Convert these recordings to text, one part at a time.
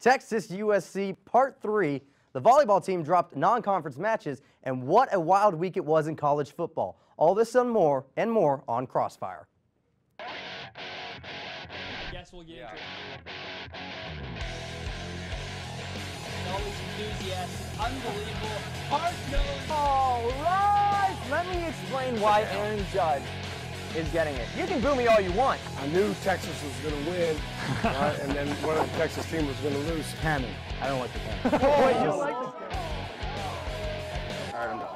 Texas USC Part 3. The volleyball team dropped non-conference matches, and what a wild week it was in college football. All this and more on Crossfire. I guess we'll get into it. Always enthusiastic, unbelievable, hard-nosed. All right, let me explain why Aaron Judge is getting it. You can boo me all you want. I knew Texas was going to win, right? And then one of the Texas team was going to lose. Cannon. I don't like the cannon. Oh, Wait, you don't like this cannon? All right, I'm done.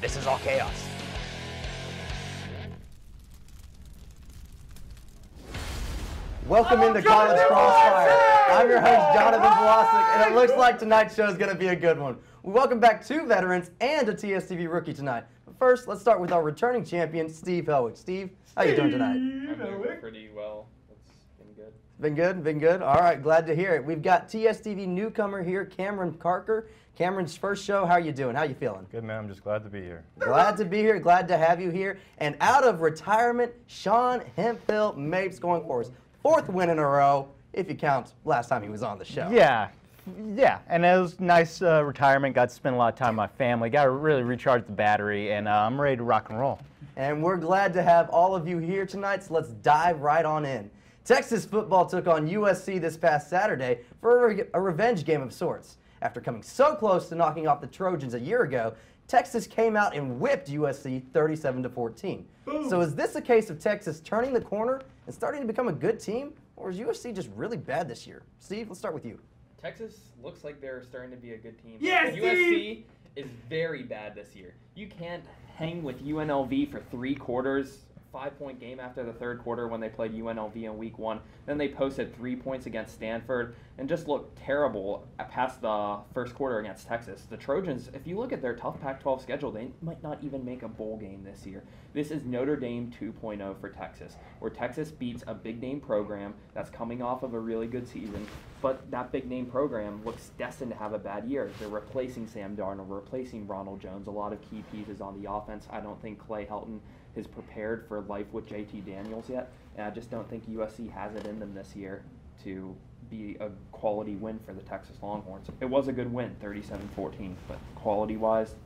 This is all chaos. Welcome into College Crossfire. I'm your host, Jonathan Polasek, and it looks like tonight's show is going to be a good one. We welcome back two veterans and a TSTV rookie tonight. But first, let's start with our returning champion, Steve Helwick. Steve, how you doing tonight? I'm doing pretty well. It's been good. Been good? Been good? All right, glad to hear it. We've got TSTV newcomer here, Cameron Parker. Cameron's first show. How you doing? How you feeling? Good, man. I'm just glad to be here. Glad to be here. Glad to have you here. And out of retirement, Sean Hemphill Mapes going for his fourth win in a row, if you count last time he was on the show. Yeah, and it was nice retirement. Got to spend a lot of time with my family. Got to really recharge the battery, and I'm ready to rock and roll. And we're glad to have all of you here tonight, so let's dive right on in. Texas football took on USC this past Saturday for a revenge game of sorts. After coming so close to knocking off the Trojans a year ago, Texas came out and whipped USC 37-14. So is this a case of Texas turning the corner and starting to become a good team, or is USC just really bad this year? Steve, let's start with you. Texas looks like they're starting to be a good team. Yes, USC is very bad this year. You can't hang with UNLV for 3 quarters. 5-point game after the third quarter when they played UNLV in week 1. Then they posted 3 points against Stanford and just looked terrible past the first quarter against Texas. The Trojans, if you look at their tough Pac-12 schedule, they might not even make a bowl game this year. This is Notre Dame 2.0 for Texas, where Texas beats a big-name program that's coming off of a really good season, but that big-name program looks destined to have a bad year. They're replacing Sam Darnold, replacing Ronald Jones, a lot of key pieces on the offense. I don't think Clay Helton is prepared for life with JT Daniels yet, and I just don't think USC has it in them this year to be a quality win for the Texas Longhorns. It was a good win, 37-14, but quality-wise,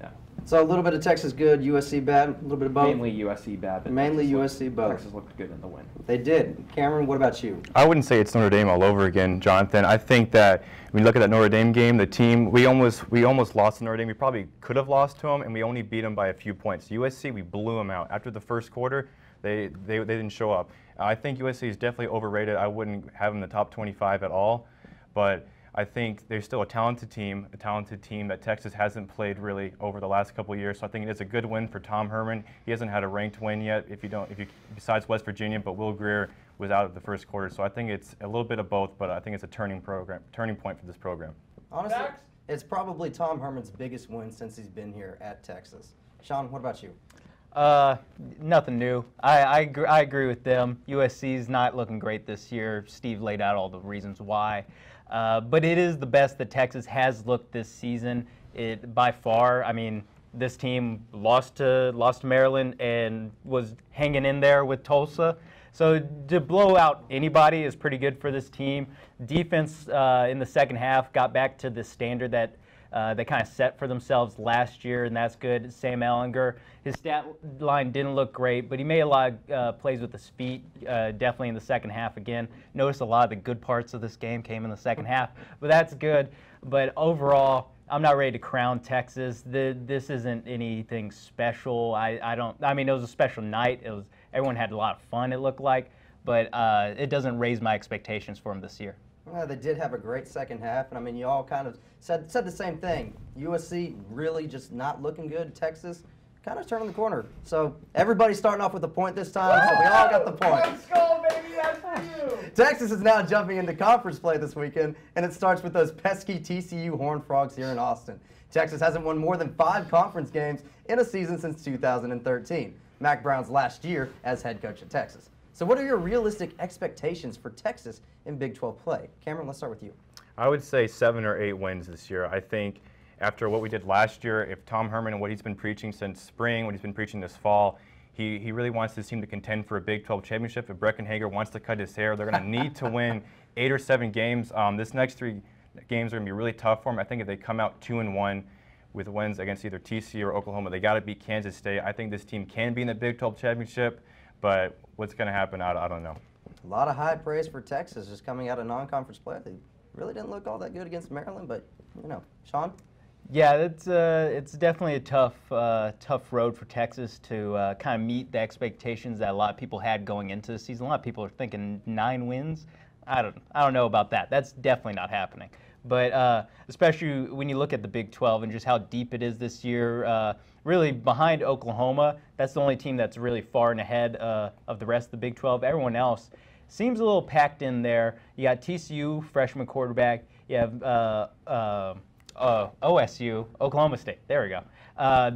no. So a little bit of Texas good, USC bad, a little bit of both? Mainly USC bad, but mainly USC both. Texas looked good in the win. They did. Cameron, what about you? I wouldn't say it's Notre Dame all over again, Jonathan. I think that when you look at that Notre Dame game, the team, we almost lost to Notre Dame. We probably could have lost to them, and we only beat them by a few points. USC, we blew them out. After the first quarter, they didn't show up. I think USC is definitely overrated. I wouldn't have them in the top 25 at all, but I think they're still a talented team that Texas hasn't played really over the last couple of years. So I think it's a good win for Tom Herman. He hasn't had a ranked win yet, besides West Virginia, but Will Greer was out of the first quarter. So I think it's a little bit of both, but I think it's a turning point for this program. Honestly, it's probably Tom Herman's biggest win since he's been here at Texas. Sean, what about you? Nothing new. I agree with them. USC's not looking great this year. Steve laid out all the reasons why. But it is the best that Texas has looked this season. By far. I mean, this team lost to Maryland and was hanging in there with Tulsa. So to blow out anybody is pretty good for this team. Defense in the second half got back to the standard that they kind of set for themselves last year, and that's good. Sam Ehlinger, his stat line didn't look great, but he made a lot of plays with his feet, definitely in the second half again. Noticed a lot of the good parts of this game came in the second half, but that's good. But overall, I'm not ready to crown Texas. This isn't anything special. I mean, it was a special night. Everyone had a lot of fun, it looked like, but it doesn't raise my expectations for them this year. Well, they did have a great second half, and I mean, you all kind of said the same thing. USC really just not looking good. Texas kind of turning the corner. So everybody's starting off with a point this time, so we all got the point. Let's go, baby, that's for you. Texas is now jumping into conference play this weekend, and it starts with those pesky TCU Horned Frogs here in Austin. Texas hasn't won more than 5 conference games in a season since 2013, Mack Brown's last year as head coach at Texas. So what are your realistic expectations for Texas in Big 12 play? Cameron, let's start with you. I would say 7 or 8 wins this year. I think after what we did last year, if Tom Herman and what he's been preaching since spring, what he's been preaching this fall, He really wants this team to contend for a Big 12 championship. If Breckenhager wants to cut his hair, they're going to need to win 8 or 7 games. This next 3 games are going to be really tough for them. I think if they come out 2-1 with wins against either TCU or Oklahoma, they got to beat Kansas State. I think this team can be in the Big 12 championship, but what's going to happen, I don't know. A lot of high praise for Texas just coming out of non-conference play. They really didn't look all that good against Maryland, but, you know, Sean? Yeah, it's definitely a tough road for Texas to kind of meet the expectations that a lot of people had going into the season. A lot of people are thinking 9 wins. I don't know about that. That's definitely not happening. But especially when you look at the Big 12 and just how deep it is this year, really behind Oklahoma, that's the only team that's really far and ahead of the rest of the Big 12. Everyone else seems a little packed in there. You got TCU, freshman quarterback. You have OSU, Oklahoma State. There we go.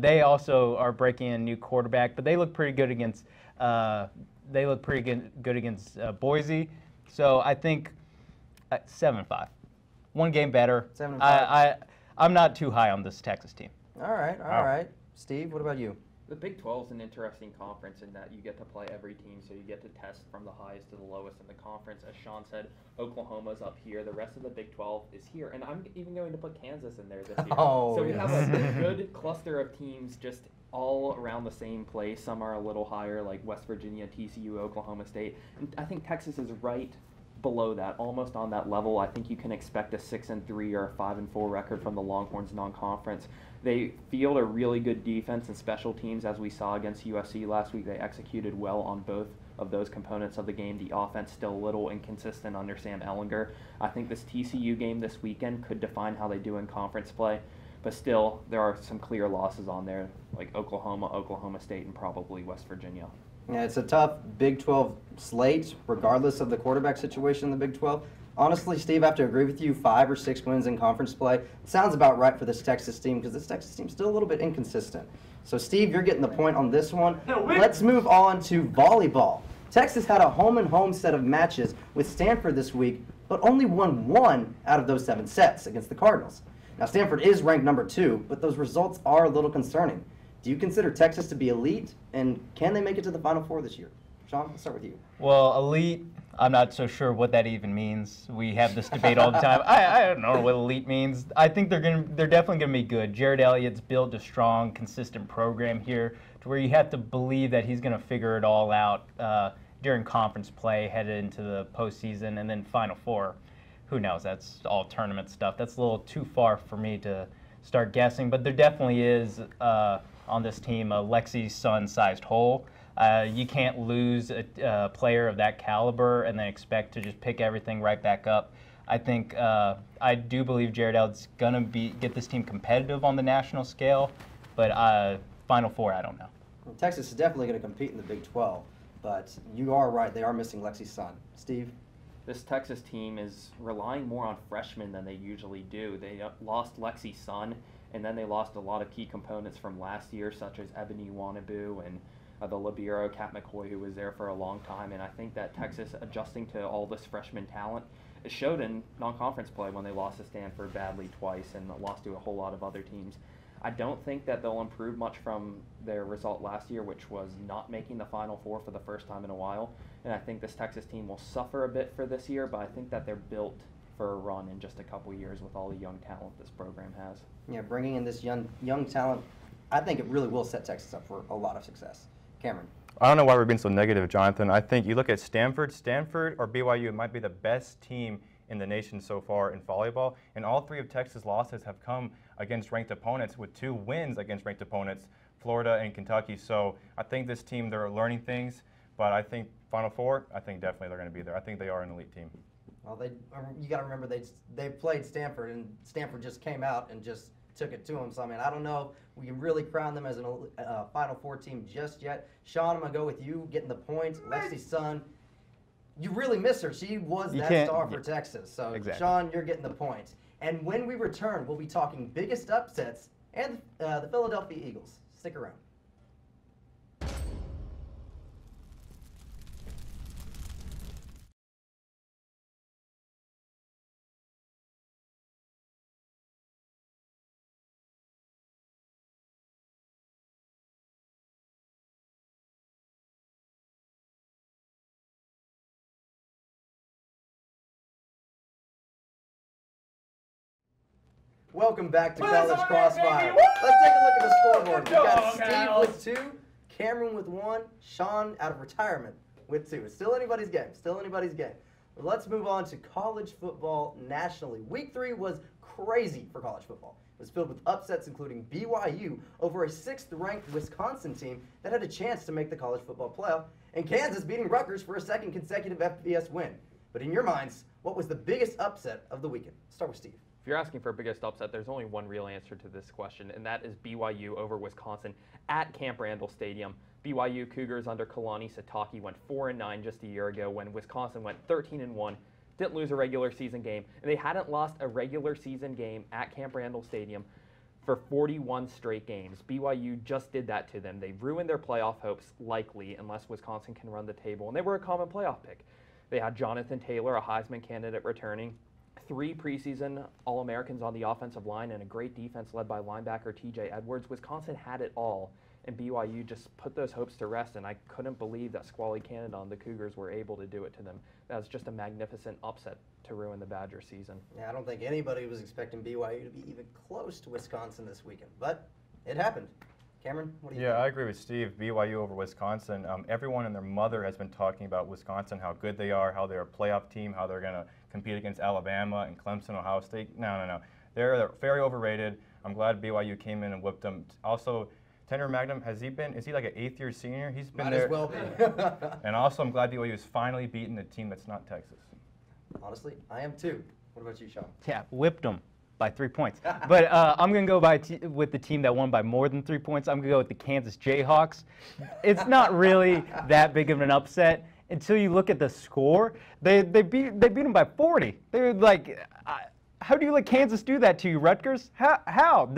They also are breaking in a new quarterback, but they look pretty good against Boise. So I think 7-5. 1 game better. 7-5. I'm not too high on this Texas team. All right, all right. Steve, what about you? The Big 12 is an interesting conference in that you get to play every team, so you get to test from the highest to the lowest in the conference. As Sean said, Oklahoma's up here. The rest of the Big 12 is here, and I'm even going to put Kansas in there this year. Oh, so we yes. have a good cluster of teams just all around the same place. Some are a little higher, like West Virginia, TCU, Oklahoma State. And I think Texas is right below that, almost on that level. I think you can expect a 6-3 or a 5-4 record from the Longhorns non-conference. They field a really good defense and special teams, as we saw against USC last week. They executed well on both of those components of the game. The offense still a little inconsistent under Sam Ehlinger. I think this TCU game this weekend could define how they do in conference play, but still there are some clear losses on there, like Oklahoma, Oklahoma State, and probably West Virginia. Yeah, it's a tough Big 12 slate, regardless of the quarterback situation in the Big 12. Honestly, Steve, I have to agree with you. 5 or 6 wins in conference play sounds about right for this Texas team, because this Texas team's still a little bit inconsistent. So, Steve, you're getting the point on this one. Let's move on to volleyball. Texas had a home-and-home set of matches with Stanford this week, but only won 1 out of those 7 sets against the Cardinals. Now, Stanford is ranked number 2, but those results are a little concerning. Do you consider Texas to be elite, and can they make it to the Final Four this year? Sean, let's start with you. Well, elite, I'm not so sure what that even means. We have this debate all the time. I don't know what elite means. I think they're definitely going to be good. Jared Elliott's built a strong, consistent program here to where you have to believe that he's going to figure it all out during conference play, headed into the postseason, and then Final Four. Who knows? That's all tournament stuff. That's a little too far for me to start guessing, but there definitely is on this team a Lexi Sun-sized hole. You can't lose a player of that caliber and then expect to just pick everything right back up. I think I do believe Jared Elliott's going to get this team competitive on the national scale, but Final Four, I don't know. Well, Texas is definitely going to compete in the Big 12, but you are right. They are missing Lexi Sun. Steve? This Texas team is relying more on freshmen than they usually do. They lost Lexi Sun, and then they lost a lot of key components from last year, such as Ebony Wanabu and the libero, Kat McCoy, who was there for a long time. And I think that Texas adjusting to all this freshman talent, it showed in non-conference play when they lost to Stanford badly twice and lost to a whole lot of other teams. I don't think that they'll improve much from their result last year, which was not making the Final Four for the first time in a while. And I think this Texas team will suffer a bit for this year, but I think that they're built for a run in just a couple years with all the young talent this program has. Yeah, bringing in this young talent, I think it really will set Texas up for a lot of success. Cameron? I don't know why we're being so negative, Jonathan. I think you look at Stanford or BYU might be the best team in the nation so far in volleyball, and all 3 of Texas' losses have come against ranked opponents, with 2 wins against ranked opponents, Florida and Kentucky. So I think this team, they're learning things, but I think Final Four, I think definitely they're going to be there. I think they are an elite team. Well, you got to remember they played Stanford, and Stanford just came out and just took it to them. So, I mean, I don't know if we can really crown them as a Final Four team just yet. Sean, I'm going to go with you getting the points. Lexi Sun, you really miss her. She was that star for Texas. So, exactly. Sean, you're getting the points. And when we return, we'll be talking biggest upsets and the Philadelphia Eagles. Stick around. Welcome back to Put College us on Crossfire. that, baby. Let's take a look at the scoreboard. We've got Doghouse. Steve with 2, Cameron with 1, Sean out of retirement with 2. It's still anybody's game. Still anybody's game. But let's move on to college football nationally. Week 3 was crazy for college football. It was filled with upsets, including BYU over a 6th-ranked Wisconsin team that had a chance to make the college football playoff, and Kansas beating Rutgers for a 2nd consecutive FBS win. But in your minds, what was the biggest upset of the weekend? Start with Steve. If you're asking for biggest upset, there's only one real answer to this question, and that is BYU over Wisconsin at Camp Randall Stadium. BYU Cougars under Kalani Sitake went 4-9 just a year ago when Wisconsin went 13-1, didn't lose a regular season game, and they hadn't lost a regular season game at Camp Randall Stadium for 41 straight games. BYU just did that to them. They ruined their playoff hopes, likely, unless Wisconsin can run the table, and they were a common playoff pick. They had Jonathan Taylor, a Heisman candidate, returning, 3 preseason All-Americans on the offensive line, and a great defense led by linebacker TJ Edwards. Wisconsin had it all, and BYU just put those hopes to rest, and I couldn't believe that Squally Canada and the Cougars were able to do it to them. That was just a magnificent upset to ruin the Badger season. Yeah, I don't think anybody was expecting BYU to be even close to Wisconsin this weekend, but it happened. Cameron, what do you think? Yeah, I agree with Steve. BYU over Wisconsin. Everyone and their mother has been talking about Wisconsin, how good they are, how they're a playoff team, how they're going to compete against Alabama and Clemson, Ohio State. No. They're very overrated. I'm glad BYU came in and whipped them. Also, Tenor Magnum, is he like an 8th-year senior? He's been Might there. as well be. And also, I'm glad BYU has finally beaten a team that's not Texas. Honestly, I am too. What about you, Sean? Yeah, whipped them by 3 points. But I'm going to go with the team that won by more than 3 points. I'm going to go with the Kansas Jayhawks. It's not really that big of an upset until you look at the score. They beat them by 40. They were like, how do you let Kansas do that to you, Rutgers? How?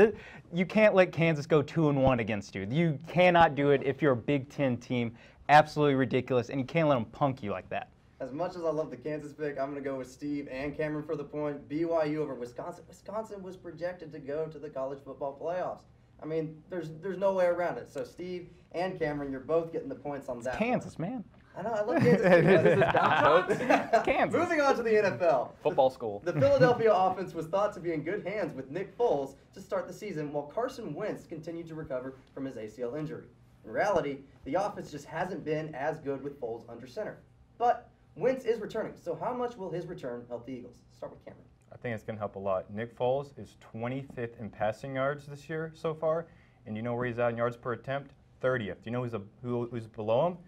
You can't let Kansas go 2-1 against you. You cannot do it if you're a Big Ten team. Absolutely ridiculous, and you can't let them punk you like that. As much as I love the Kansas pick, I'm going to go with Steve and Cameron for the point. BYU over Wisconsin. Wisconsin was projected to go to the college football playoffs. I mean, there's no way around it. So Steve and Cameron, you're both getting the points on that. Kansas, man. I know, I love Kansas. Kansas. Moving on to the NFL. Football school. The Philadelphia offense was thought to be in good hands with Nick Foles to start the season, while Carson Wentz continued to recover from his ACL injury. In reality, the offense just hasn't been as good with Foles under center. But Wentz is returning, so how much will his return help the Eagles? Start with Cameron. I think it's going to help a lot. Nick Foles is 25th in passing yards this year so far, and you know where he's at in yards per attempt? 30th. Do you know who's below him?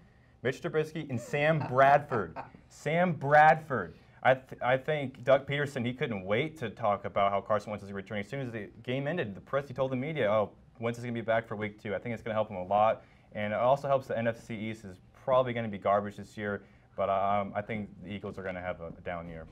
Mitch Trubisky and Sam Bradford. Sam Bradford. I think Doug Peterson, he couldn't wait to talk about how Carson Wentz is returning. As soon as the game ended, he told the media, oh, Wentz is going to be back for week 2. I think it's going to help him a lot. And it also helps the NFC East is probably going to be garbage this year. But I think the Eagles are going to have a down year.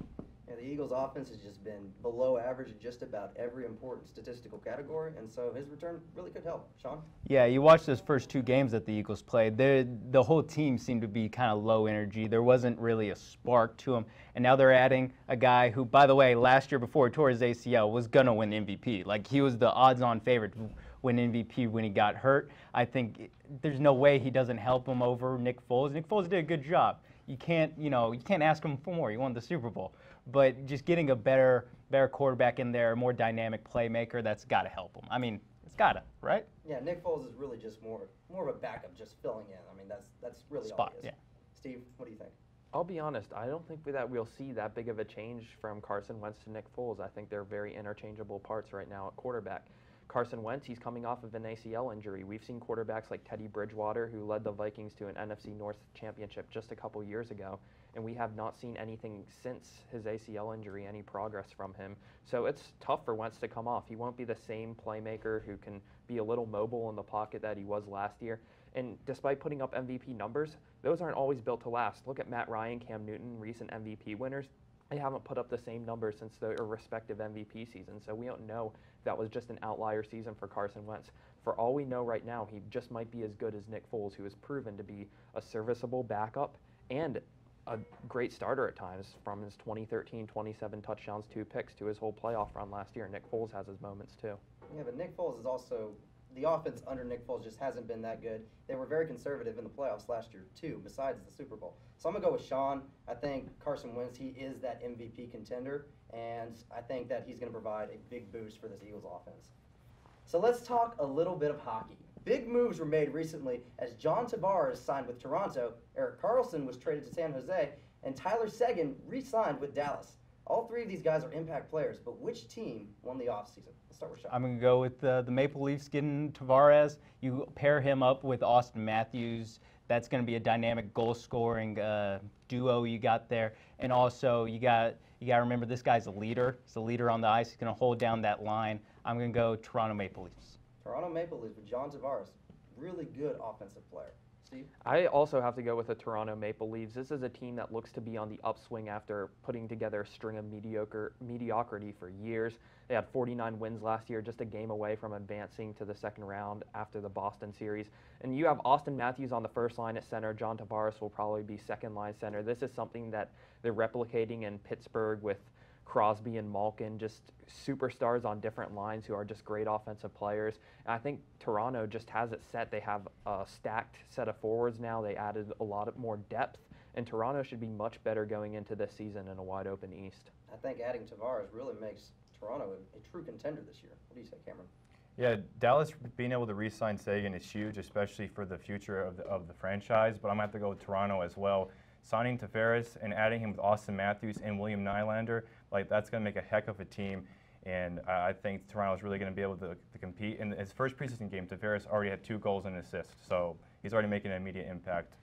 Yeah, the Eagles' offense has just been below average in just about every important statistical category, and so his return really could help. Sean? Yeah, you watched those first 2 games that the Eagles played. The whole team seemed to be kind of low energy. There wasn't really a spark to them. And now they're adding a guy who, by the way, last year before he tore his ACL was going to win MVP. Like, he was the odds-on favorite to win MVP when he got hurt. I think there's no way he doesn't help him over Nick Foles. Nick Foles did a good job. You can't ask him for more. He won the Super Bowl. But just getting a better quarterback in there, a more dynamic playmaker, that's got to help him. I mean, it's got to, right? Yeah, Nick Foles is really just more of a backup, just filling in. I mean, that's really all Spot, he is. yeah. Steve, what do you think? I'll be honest, I don't think that we'll see that big of a change from Carson Wentz to Nick Foles. I think they're very interchangeable parts right now at quarterback. Carson Wentz, he's coming off of an ACL injury. We've seen quarterbacks like Teddy Bridgewater, who led the Vikings to an NFC North championship just a couple years ago, and we have not seen anything since his ACL injury, any progress from him. So it's tough for Wentz to come off. He won't be the same playmaker who can be a little mobile in the pocket that he was last year. And despite putting up MVP numbers, those aren't always built to last. Look at Matt Ryan, Cam Newton, recent MVP winners. They haven't put up the same numbers since their respective MVP season, so we don't know if that was just an outlier season for Carson Wentz. For all we know right now, he just might be as good as Nick Foles, who has proven to be a serviceable backup and a great starter at times, from his 2013, 27 touchdowns, 2 picks to his whole playoff run last year. Nick Foles has his moments too. Yeah, but Nick Foles is also the offense under Nick Foles just hasn't been that good. They were very conservative in the playoffs last year, too, besides the Super Bowl. So I'm going to go with Sean. I think Carson Wentz, he is that MVP contender, and I think that he's going to provide a big boost for this Eagles offense. So let's talk a little bit of hockey. Big moves were made recently as John Tavares signed with Toronto, Erik Karlsson was traded to San Jose, and Tyler Seguin re-signed with Dallas. All three of these guys are impact players, but which team won the offseason? Let's start with Sean. I'm going to go with the Maple Leafs getting Tavares. You pair him up with Austin Matthews. That's going to be a dynamic goal-scoring duo you got there. And also, you got to remember this guy's a leader. He's a leader on the ice. He's going to hold down that line. I'm going to go Toronto Maple Leafs. Toronto Maple Leafs with John Tavares. Really good offensive player. Steve? I also have to go with the Toronto Maple Leafs. This is a team that looks to be on the upswing after putting together a string of mediocrity for years. They had 49 wins last year, just a game away from advancing to the second round after the Boston series. And you have Austin Matthews on the first line at center. John Tavares will probably be second line center. This is something that they're replicating in Pittsburgh with Crosby and Malkin, just superstars on different lines who are just great offensive players. And I think Toronto just has it set. They have a stacked set of forwards now. They added a lot more depth, and Toronto should be much better going into this season in a wide open East. I think adding Tavares really makes Toronto a true contender this year. What do you say, Cameron? Yeah, Dallas being able to re-sign Sagan is huge, especially for the future of the franchise, but I'm going to have to go with Toronto as well. Signing Tavares and adding him with Austin Matthews and William Nylander, like that's going to make a heck of a team, and I think Toronto's really going to be able to compete. In his first preseason game, Tavares already had 2 goals and an assist, so he's already making an immediate impact.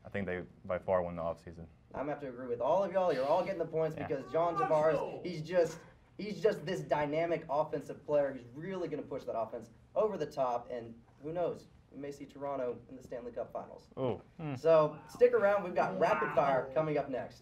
I think they by far won the offseason. I'm going to have to agree with all of y'all. You're all getting the points because John Tavares, he's just this dynamic offensive player who's really going to push that offense over the top, and who knows? We may see Toronto in the Stanley Cup Finals. Oh. So stick around. We've got Rapid Fire coming up next.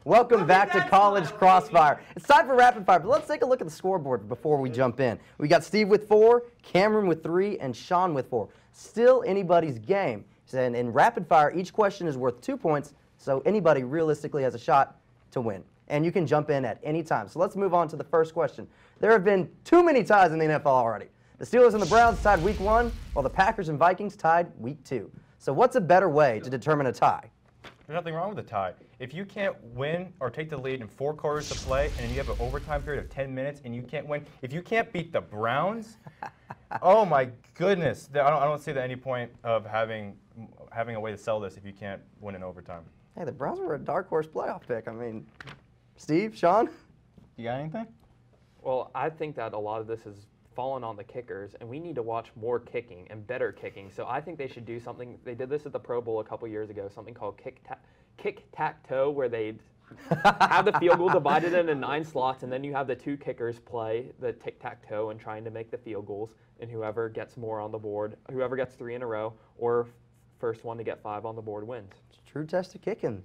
Welcome back to College Crossfire. It's time for Rapid Fire, but let's take a look at the scoreboard before we jump in. We got Steve with 4, Cameron with 3, and Sean with 4. Still anybody's game. And in Rapid Fire, each question is worth 2 points, so anybody realistically has a shot to win. And you can jump in at any time. So let's move on to the first question. There have been too many ties in the NFL already. The Steelers and the Browns tied week 1, while the Packers and Vikings tied week 2. So what's a better way to determine a tie? There's nothing wrong with a tie. If you can't win or take the lead in 4 quarters to play, and you have an overtime period of 10 minutes, and you can't win, if you can't beat the Browns, oh my goodness, I don't see any point of having a way to sell this if you can't win in overtime. Hey, the Browns were a dark horse playoff pick. I mean, Steve, Sean? You got anything? Well, I think that a lot of this is fallen on the kickers, and we need to watch more kicking and better kicking. So I think they should do something. They did this at the Pro Bowl a couple years ago, something called kick-tack-toe, where they'd have the field goal divided into 9 slots, and then you have the 2 kickers play the tic-tac-toe and trying to make the field goals, and whoever gets more on the board, whoever gets 3 in a row, or first one to get 5 on the board wins. It's a true test of kicking.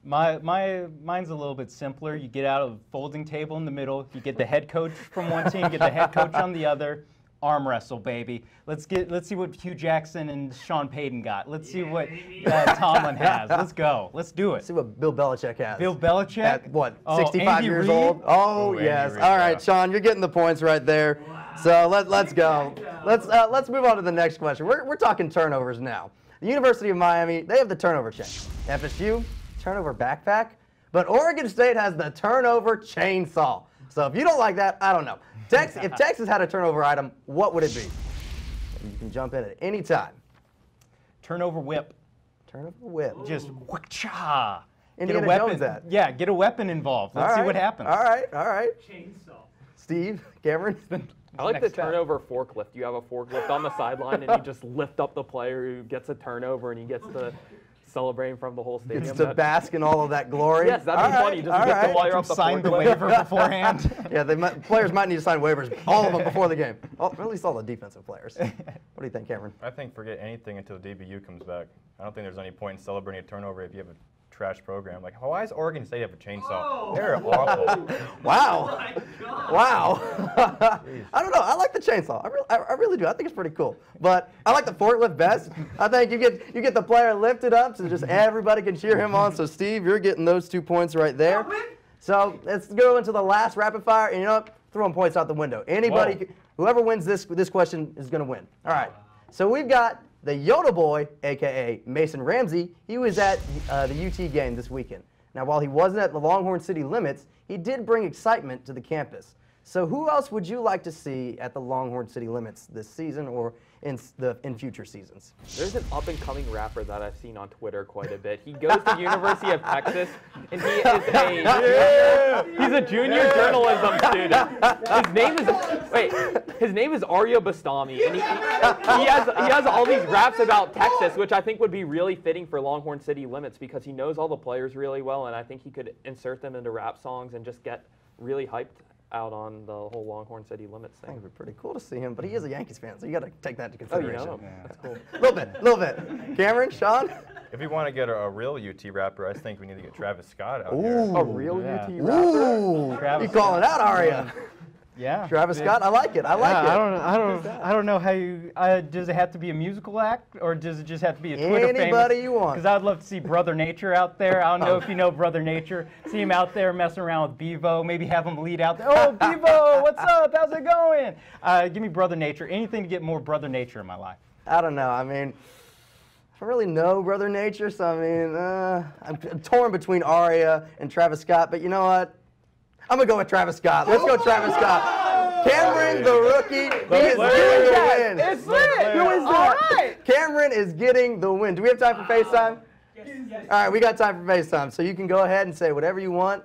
Mine's a little bit simpler. You get out of the folding table in the middle. You get the head coach from one team, get the head coach on the other. Arm wrestle, baby. Let's see what Hugh Jackson and Sean Payton got. Let's see what Tomlin has. Let's go. Let's do it. Let's see what Bill Belichick has. Bill Belichick? At what, Oh, 65 Andy years Reid? old? Oh, yes. Reid, All right, yeah. Sean, you're getting the points right there. So let's go. Let's move on to the next question. We're talking turnovers now. The University of Miami, they have the turnover chain. FSU, turnover backpack. But Oregon State has the turnover chainsaw. So if you don't like that, I don't know. If Texas had a turnover item, what would it be? You can jump in at any time. Turnover whip. Turnover whip. Just wha-cha. Indiana get a weapon. Jones that. Yeah, get a weapon involved. Let's see what happens. All right. Chainsaw. Steve, Cameron? I like the Next step. turnover forklift. You have a forklift on the sideline, and you just lift up the player who gets a turnover, and he gets to celebrate in front of the whole stadium. Gets to bask in all of that glory. Yes, that'd be funny. You just get the player up the Sign the forklift. waiver beforehand. Yeah, players might need to sign waivers, all of them before the game. Well, at least all the defensive players. What do you think, Cameron? I think forget anything until DBU comes back. I don't think there's any point in celebrating a turnover if you have a trash program. Like, why does Oregon State have a chainsaw? They're awful. Wow. Wow. I don't know. I like the chainsaw. I really do. I think it's pretty cool. But I like the forklift best. I think you get the player lifted up so just everybody can cheer him on. So Steve, you're getting those 2 points right there. So let's go into the last rapid fire. And you know what? Throwing points out the window. Anybody, whoever wins this question is going to win. All right. So we've got the Yoda Boy, a.k.a. Mason Ramsey. He was at the UT game this weekend. Now, while he wasn't at the Longhorn City Limits, he did bring excitement to the campus. So who else would you like to see at the Longhorn City Limits this season or in future seasons? There's an up-and-coming rapper that I've seen on Twitter quite a bit. He goes to University of Texas, and he is he's a junior journalism student. His name is Arya Bastami, and he has all these raps about Texas, which I think would be really fitting for Longhorn City Limits because he knows all the players really well, and I think he could insert them into rap songs and just get really hyped out on the whole Longhorn City Limits thing. It would be pretty cool to see him, but he is a Yankees fan, so you got to take that into consideration. Oh, you know him. That's cool. A little bit. Cameron, Sean? If we want to get a real UT rapper, I think we need to get Travis Scott out here. A real UT rapper? Ooh, you calling out Aria? Yeah. Travis Scott, I like it. I like it. I don't know how you. Does it have to be a musical act, or does it just have to be a Twitter famous? Anybody you want. Because I'd love to see Brother Nature out there. I don't know if you know Brother Nature. See him out there messing around with Bevo. Maybe have him lead out there. Oh, Bevo, what's up? How's it going? Give me Brother Nature. Anything to get more Brother Nature in my life. I don't know. I mean, I don't really know Brother Nature, so I mean, I'm torn between Aria and Travis Scott. But you know what? I'm going to go with Travis Scott. Let's go Travis Scott. Cameron, the rookie, he is getting the win. It's lit. Who is that? Cameron is getting the win. Do we have time for FaceTime? Yes. All right, we got time for FaceTime. So you can go ahead and say whatever you want.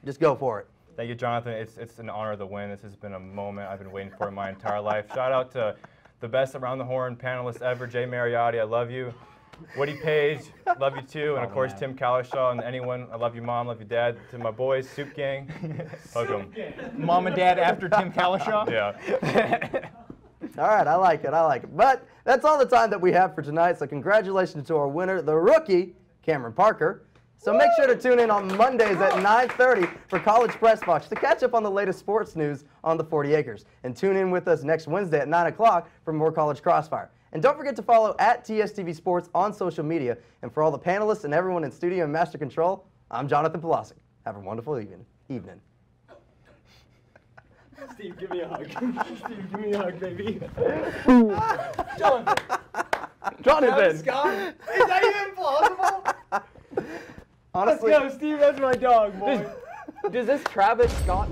Just go for it. Thank you, Jonathan. It's an honor to win. This has been a moment I've been waiting for my entire life. Shout out to the best around the horn panelists ever, Jay Mariotti, I love you. Woody Page, love you too. And of course, Tim Calishaw and anyone, I love you, Mom, love you, Dad. To my boys, Soup Gang, hug 'em. Mom and Dad after Tim Calishaw? Yeah. All right, I like it. But that's all the time that we have for tonight. So congratulations to our winner, the rookie, Cameron Parker. So make sure to tune in on Mondays at 9:30 for College Press Box to catch up on the latest sports news on the 40 Acres. And tune in with us next Wednesday at 9 o'clock for more College Crossfire. And don't forget to follow at TSTV Sports on social media. And for all the panelists and everyone in studio and master control, I'm Jonathan Polasek. Have a wonderful evening. Steve, give me a hug. Steve, give me a hug, baby. Jonathan. Scott? Is that even plausible? Honestly, Let's go, Steve. That's my dog, boy. Does this Travis Scott